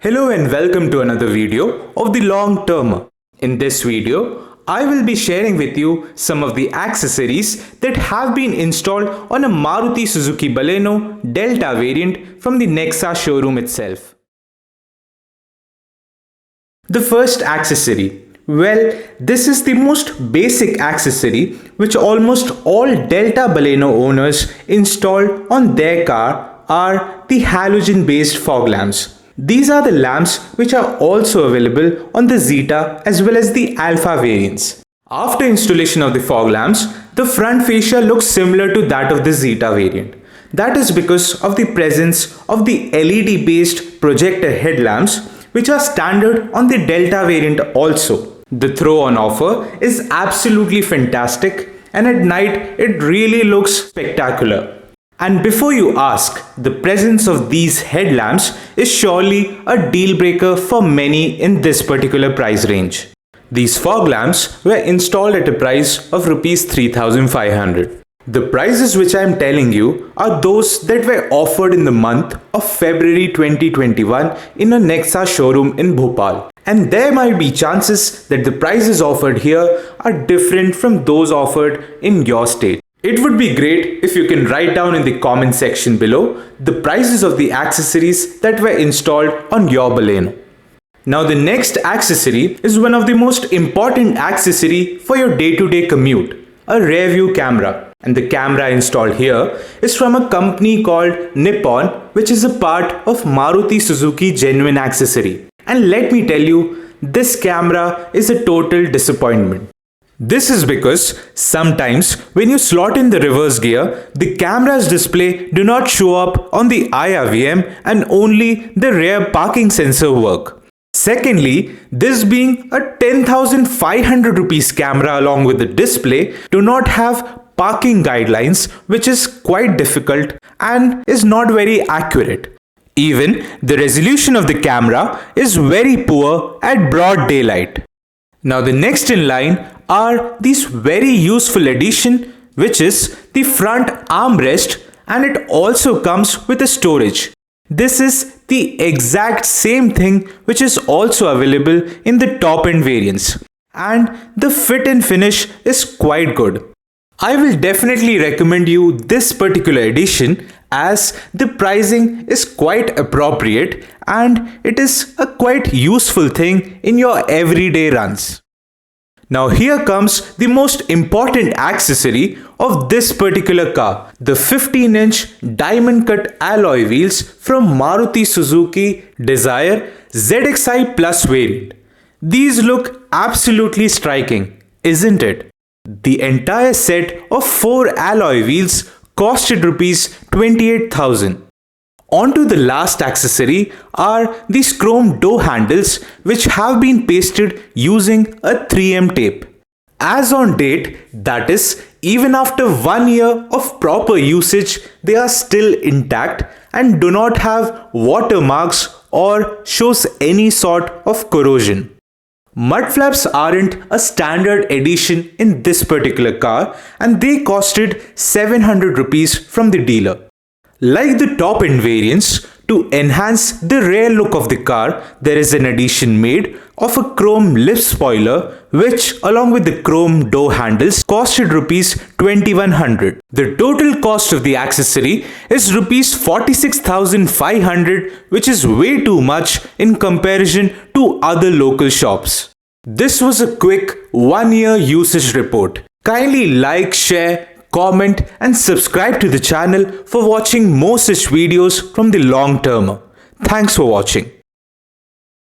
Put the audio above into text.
Hello and welcome to another video of the LongTermer. In this video, I will be sharing with you some of the accessories that have been installed on a Maruti Suzuki Baleno Delta variant from the NEXA showroom itself. The first accessory. Well, this is the most basic accessory which almost all Delta Baleno owners installed on their car are the halogen-based fog lamps. These are the lamps which are also available on the Zeta as well as the Alpha variants. After installation of the fog lamps, the front fascia looks similar to that of the Zeta variant. That is because of the presence of the LED-based projector headlamps which are standard on the Delta variant also. The throw-on offer is absolutely fantastic, and at night it really looks spectacular. And before you ask, the presence of these headlamps is surely a deal breaker for many in this particular price range. These fog lamps were installed at a price of Rs 3,500. The prices which I am telling you are those that were offered in the month of February 2021 in a NEXA showroom in Bhopal. And there might be chances that the prices offered here are different from those offered in your state. It would be great if you can write down in the comment section below the prices of the accessories that were installed on your Baleno. Now the next accessory is one of the most important accessory for your day-to-day commute, a rear view camera. And the camera installed here is from a company called Nippon, which is a part of Maruti Suzuki Genuine Accessories. And let me tell you, this camera is a total disappointment. This is because sometimes when you slot in the reverse gear, the camera's display do not show up on the IRVM and only the rear parking sensor work. Secondly, this being a 10,500 rupees camera along with the display do not have parking guidelines, which is quite difficult and is not very accurate. Even the resolution of the camera is very poor at broad daylight. Now the next in line are these very useful addition, which is the front armrest, and it also comes with a storage. This is the exact same thing which is also available in the top end variants, and the fit and finish is quite good. I will definitely recommend you this particular edition as the pricing is quite appropriate and it is a quite useful thing in your everyday runs. Now here comes the most important accessory of this particular car, the 15-inch diamond cut alloy wheels from Maruti Suzuki Dzire ZXi Plus variant. These look absolutely striking, isn't it? The entire set of 4 alloy wheels costed Rs 28,000. On to the last accessory are these chrome door handles which have been pasted using a 3M tape. As on date, that is, even after 1 year of proper usage, they are still intact and do not have watermarks or shows any sort of corrosion. Mud flaps aren't a standard edition in this particular car and they costed 700 rupees from the dealer. Like the top end variants, to enhance the rear look of the car, there is an addition made of a chrome lip spoiler which along with the chrome door handles costed Rs 2,100. The total cost of the accessory is Rs 46,500, which is way too much in comparison to other local shops. This was a quick 1 year usage report. Kindly like, share, comment and subscribe to the channel for watching more such videos from the LongTermer. Thanks for watching.